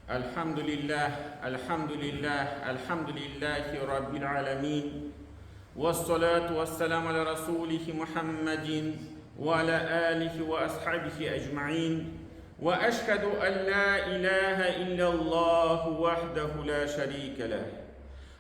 Elhamdülillahi Rabbil alemin. Vessalatu vesselamu ala Resulihi Muhammedin ve ala alihi ve ashabihi ecma'in. Ve eşhedü en la ilahe illallah vahdehu la şerike leh.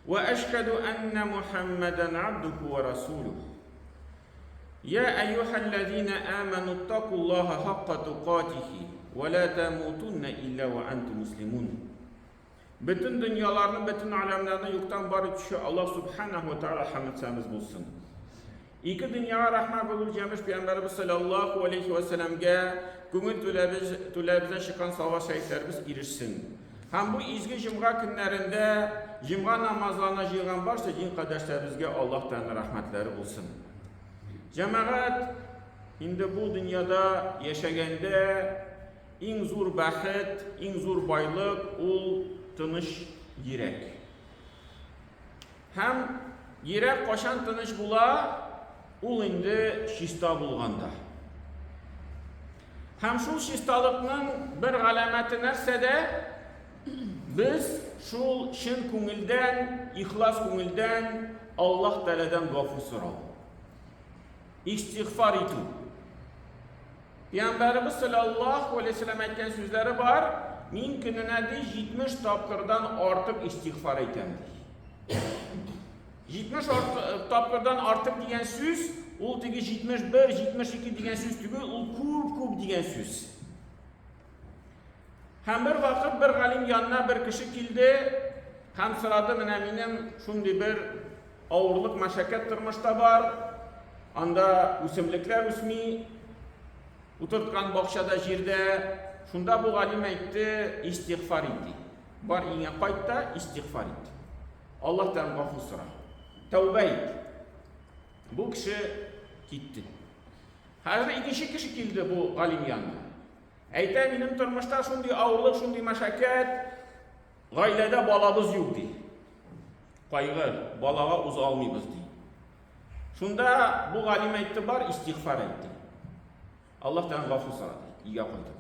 Ve eşhedü enne Muhammeden abduhu ve resuluh. Ya eyyühellezine amenu ittakullaha hakka tukatihi ve la temutunne illa ve entum muslimun. Bütün dünyalarını, bütün alemlerini yoktan barı düşü Allah subhanahu ve teala hamd semiz bulsun. İki dünyaya rahmet bulacağımız Peygamberimiz sallallahu aleyhi ve sellem'e gönül tülebizden çıkan savaş şehitlerimiz girişsin. Hem bu izgi cümga günlerinde cümga namazlarına yığan varsa din kardeşlerimizge Allah'tan rahmetleri bulsun. Cemaat, şimdi bu dünyada yaşaganda en zor baht, en zor baylık ol tınış yürek. Hem yürek koşan tınış bula, ol indi şista bulganda. Hem şu şistalıkның bir alameti nerse de biz şu şın köngülden, ihlas köngülden Allah Teala'dan gafur soralım. İstiğfar etu. Peygamberimiz sallallahu aleyhi ve sellem aytgan sözleri var. Min gününe de 70 tapkırdan artık istiğfar etemdir. 70 tapkırdan artık diyen söz, ol tegi 71, 72 diyen söz tügü, ol kup diyen söz. Hem bir vakit bir galim yanına bir kişi kildi, hem sırada benim şundi bir ağırlık meşakkat tırmışta var. Anda üsümlükler üsmi, oturtkan bakşada jirde, şunda bu galim etti, istiğfar etti. Bar inge kayıtta istiğfar etti. Allah'tan gafur sıra. Tevbe etti. Bu kişi gitti. Hazır ikinci kişi geldi bu galim yanına. Eyte benim tırmışta şundi ağırlık, şundi meşakkat, gailede balamız yok di. Kaygı, balağa uz almayız di. Şunda bu galim etti bar istiğfar etti. Allah'tan gafur sıra. İyi koydu.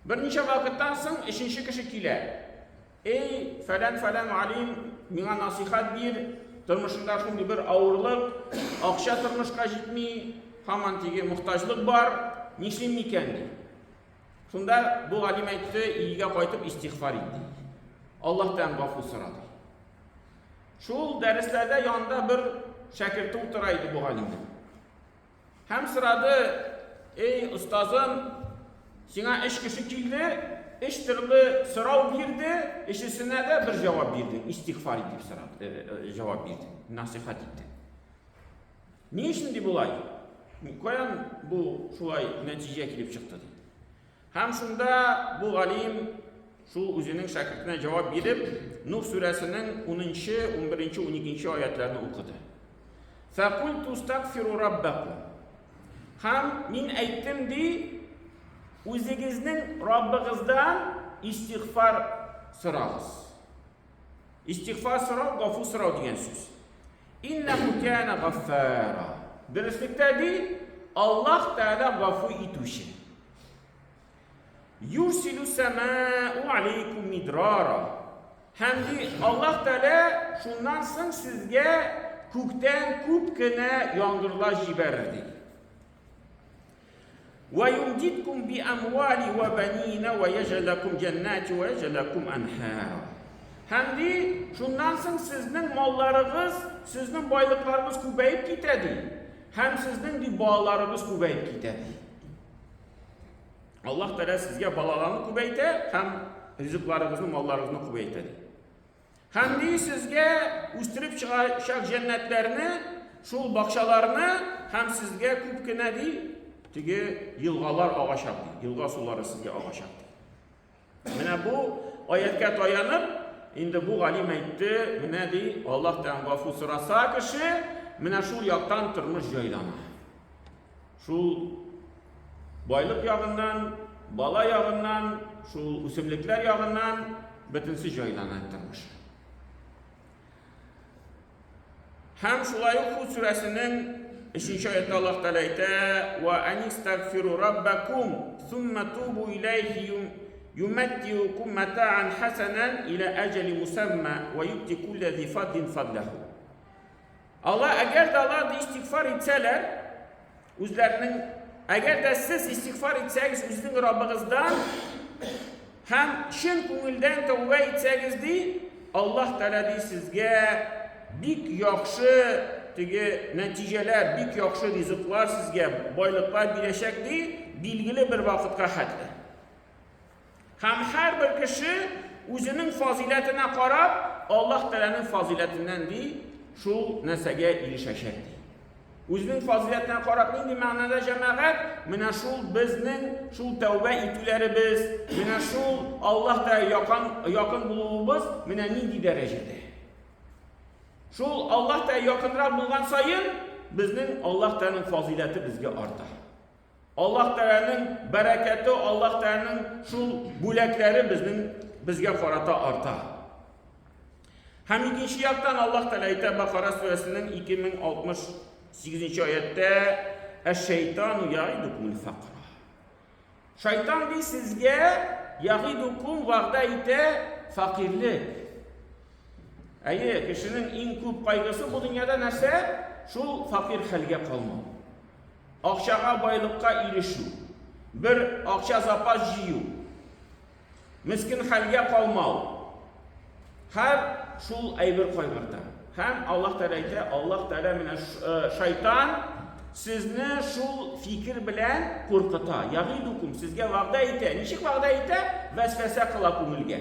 Bir neçe vakittan soň üçüncü kişi kile. Ey falan alim, bana nasihat bir, tırmışında şundi bir ağırlık, akşa tırmışka jitmi, haman tege muhtaçlık var, niçin mikendi? Şunda bu alim etti, iyiye koyup istiğfar etti. Allah'tan gafur sıradı. Şul derslerde yanında bir şakirti oturaydı bu alimde. Hem sıradı, ey ustazım, sana iş kişi kildi, iş türlü sırav girdi, işisine de bir cevap verdi. İstiğfar edip cevap verdi, nasihat etti. Ne şimdi bulay? Koyan bu şulay neticeye kilip çıktı. Hem şunda bu alim şu özünün şakirtine cevap verip Nuh suresinin 10. 11. 12. ayetlerini okudu. فَقُلْتُ اسْتَغْفِرُوا رَبَّكُمْ. Hem min aytdim di, o'zingizning Robbingizdan istiğfar so'rag'iz. İstiğfar so'rab, gafur so'rab degan so'z. İnnehu kana gaffara. Durustlikda di, Allah Teala gafur etuvchi. Yursilu samaa'u alaykum midrara. Hamdi Allah Teala shundan so'ng sizga ko'kdan ko'pgina yomg'irlar yuboradi. وَيُمْدِدْكُمْ بِأَمْوَالِ وَبَنِينَ وَيَجْعَلْ لَكُمْ جَنَّاتٍ وَيَجْعَلْ لَكُمْ أَنْهَارًا. Hem de şundan soň sizning mollarınız, sizning boyliklaringiz ko'payib ketadi. Hem sizning bolalarınız ko'payib ketadi. Allah Teala sizga bolalarni ko'paytadi, hem rizqlaringizni, mollaringizni ko'paytadi. Hem de sizga o'stirib chiqarishak jannatlarni, şul baqshalarni hem sizga ko'pgina tigi yılğalar ağaşaktı, yılğa suları sizge ağaşaktı. Mine bu ayetke tayanıp, indi bu galim etti, mine di Allah'tan gafur sırasa kişi, mine şul yaktan tırmış jaylana. Şul baylık yağından, bala yağından, şul üsümlükler yağından bütünsi jaylana ettirmiş. Hem şulayı Hud suresinin 3. ayette Allah Teala ayta ve en istagfiru rabbakum thumma tubu ilayhi يمتعكم متاعا حسنا إلى أجل مسمى ويؤتي كل ذي فضل فضله. Allah eğer de Allah da istiğfar etseler, özlerinin, eğer de siz istiğfar etseniz özünün Rabbinizden, hem şın көңілден tövbe etseniz de, Allah Teala de sizge bik yaxşı neticeler, bik yaxşı rızıklar sizge, baylıklar bileşek de, bilgili bir vakitka hadli. Hem her bir kişi özünün faziletine qarab, Allah Teala'nın faziletinden de, şu nesege ilişeşekti. Özünün faziletine qarab neydi ma'nada cemaat? Mina şu bizning şu tövbe etülerimiz, mina şu Allah da yakın bulduğumuz mina neydi derecede? Şu Allah da yakınraq bulgan sayın bizning Allah Teala'nın fazileti bizge artar. Allah Teala'nın bereketi, Allah Teala'nın şu bülekleri bizge qarata artar. Hem ikinci yaktan Allah Teala ayette Bakara suresinin 2068. ayette "Eş-şeytanu ya'idukumul fakra." Şeytan de sizge ya'idukum va'da ite fakirlik. Kişinin en köp kaygısı bu dünyada neyse şu fakir halge kalma. Akşağa baylıkka erişu. Bir akşa zapas jiyu. Miskin halge kalma. Her şul aybir kaygırda. Hem Allah Teala Allah Teala şeytan sizni şul fikir bilen korkuta. Yagidukum sizge va'da ite. Nişik va'da ite? Vesvese kıla көңілге.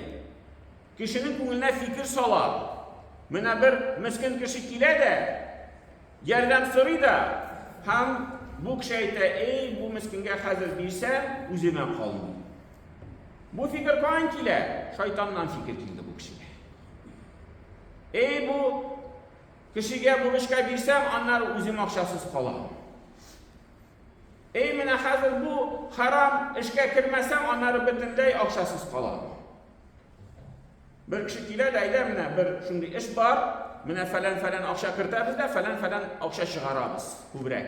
Kişinin көңіліне fikir salar. Mina bir miskin kişi kile de yerden soruyor da hem bu kişi ite bu miskinge hazır birse üzüme kalmıyor. Bu fikir kan kile? Şeytandan fikir kildi bu kişiye. Bu kişiye bu işe birsem onlar üzüm akşasız kalar. Mina hazır bu haram işe kirmesem onları bütünlüğü akşasız kalar. Bir kişi kile deyde mina bir şimdi iş var, mina falan akşa kirtemiz de falan akşa çıkarabız, kubrek.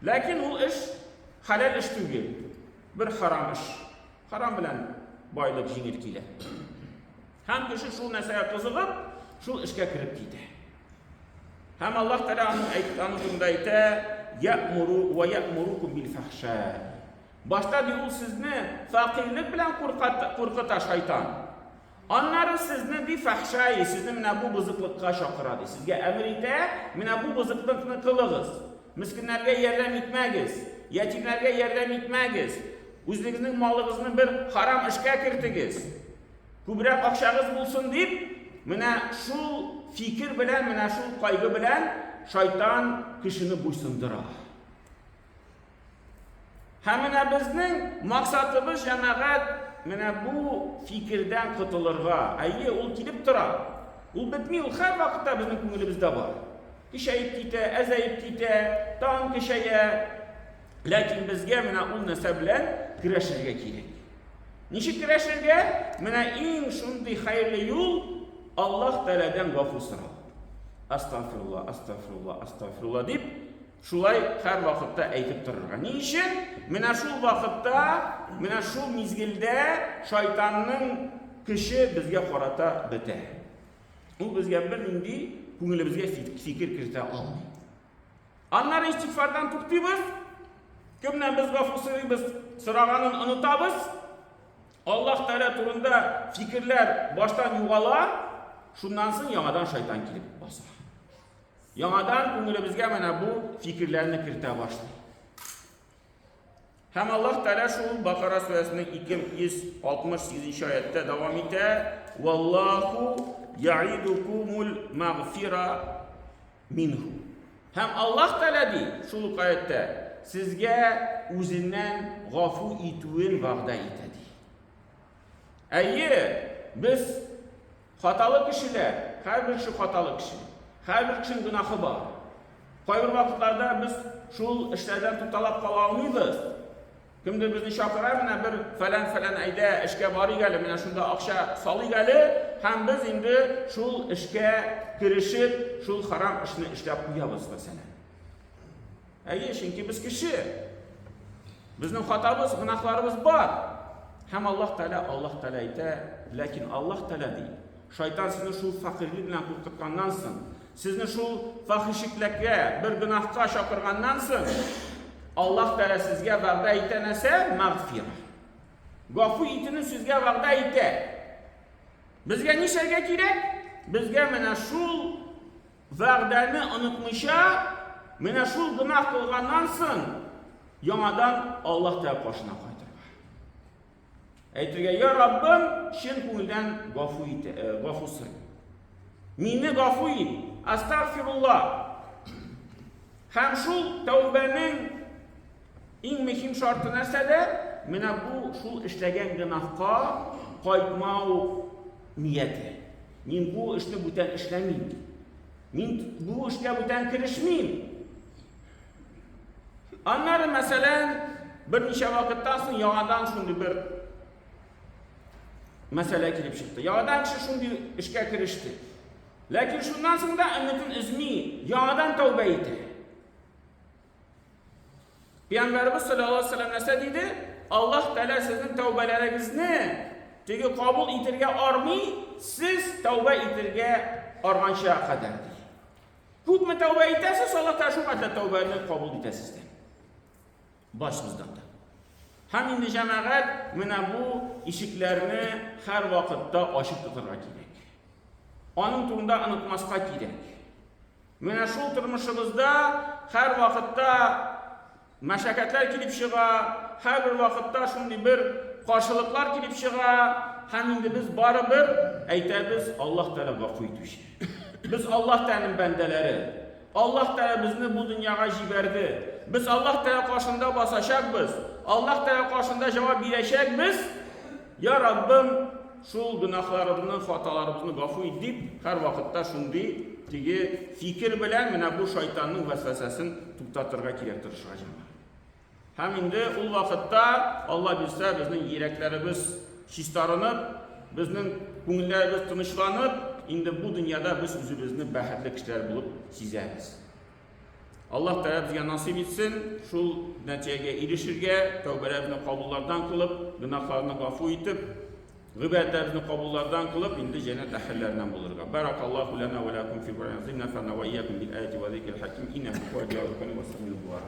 Lakin o iş halal iş değil, bir haram iş. Haram bilen baylık jingir kile. Hem kişi şu nesaya kızılıp, şu işe kirip giydi. Hem Allah Teala'nın anıtında ite ya'muru ve ya'murukum bil fahşâ. Başta diyor sizni fakirlik bilen korkuta şeytan. Onları sizni bir fahşayı, sizni mina bu bızıklıkka şakıradı. Sizge emir ite, mina bu bızıklıkını kılığız. Miskinlerge yerden itmegiz, yetimlerge yerden itmegiz. Özlüğünün malınızını bir haram işe kirtigiz. Kubrek akşağız bulsun deyip, mina şu fikir bilen, mina şu kaygı bilen şeytan kişini buysundurar. Hem bizning maksatımız cemaat mina bu fikirden kutulurga. Ol kilip turar. Ol bitmiyor. Her vakitte bizning ko'nglimizda var. Kişayip kite, azayip kite, tam kişeye. Lakin bizge mina ol nasa bilen kurashirga kerak. Nishik kurashirga? Mina eng shunday xayrli yo'l Allah Teala'dan g'afur so'rab. Astagfirullah, astagfirullah, astagfirullah deb şulay her vakitte aytib tururga. Ne için? Mina şu vakitte, mina şu mizgilde şeytanın kişi bizge qarata bite. O bizge bir indi ko'nglimizga fikir kirita olmaydi. Anlar istiğfardan to'xtaymiz. Kimdan biz g'afur so'raymiz, so'raganini unutamiz. Allah Teala turunda fikirler baştan yo'qolar. Şundan so'ng yangadan şeytan kelib basar. Yangadan ko'nglimizga mana bu fikrlarni kirita boshlaydi. Hem Allah Teala şu Bakara suresinin 268. ayette devam ete. Vallahu ya'idukumul mağfira minhu. Hem Allah Teala di şu ayette sizge o'zinden g'afur etuvin va'da etadi. Biz hatalı kişiler, her bir kişi hatalı kişi. Her bir kişinin günahı var. Kayır vakitlerde biz şu işlerden tutalap kalalmıyız. Kimdir bizni şakırar mı bir falan ayda işe bari gelir, mina şunda akşa salı gelir. Hem biz indi şu işe girişip şu haram işini işlep koyabız mesela. Çünkü biz kişi. Bizning hatamız, günahlarımız var. Hem Allah Teala ite, lakin Allah Teala değil. Şeytan sizni şu fakirlikle kurtutkandansın. Sizni şu fahişlikle bir günahka şakırgandansın. Allah Teala sizge vəqdə ite nese mağfirə. Gafu itini sizge vəqdə ite. Bizge nişəge kirek? Bizge mene şul vəqdəni unutmuşa, mene şul günah kılgandansın. Yanadan Allah Teala başına kaydırma. Eytirge, ya Rabbim, şin kuyudan gafu sır. Minni gafu it. Estağfirullah. Hem şul tevbenin en mühim şartı nesede? Mene bu şul işlegen günahka kaytmau niyeti. Min bu işte buten işlemeyim. Min bu işte buten kirişmeyim. Anlar mesela bir neçe vakitten sonra yağdan şundi bir mesele kirip çıktı. Yağdan kişi şundi işe kirişti. Lakin şundan sonra da ümmetin izmi yağdan tövbe etti. Peygamberimiz sallallahu aleyhi ve sellem nese dedi? Allah Teala sizin tövbelerinizni tegi kabul itirge armay, siz tövbe itirge arganşa kadar değil. Hükmü tövbe etesiz, Allah Teala şu kadar tövbelerini kabul etesiz de. Başımızdan da. Hem indi cemaat mine bu işiklerini her vakitte aşık tuturga gerek. Onun turunda unutmasqa gerek. Mine şu turmuşumuzda her vakitte meşakkatler kilip çığa, her bir vakitte şimdi bir karşılıklar kilip çığa, hem indi biz baribir aytamiz Allah Teala gafu etmiştir. Biz Allah Teala'nın bendeleri. Allah Teala bizni bu dünyaya jiberdi. Biz Allah Teala karşında basacak biz. Allah Teala karşında cevap verecek biz. Ya Rabbim şu günahlarımızın, hatalarımızın gafu edip her vakitte şundi tigi fikir bilen mine bu şeytanın vesvesesini tuktatırga kirektir şuracım. Hem indi o vakitte Allah bilse bizim yüreklerimiz şiştarınıp, bizim kungillerimiz tınışlanıp, indi bu dünyada biz özümüzni bəxtli kişiler bulup sizeriz. Allah Teala bizge nasip etsin, şu neticeye erişirge, tövbelerini kabullardan kılıp, günahlarını gafu etip, gıbetlerini kabullardan kılıp, indi cennet ahillerinden bulurga. Barakallahu lana ve lakum fil Kur'an azim, nefana ve iyyakum bil ayeti ve zikril hakim, innehu ve cevabı ve samil duvar.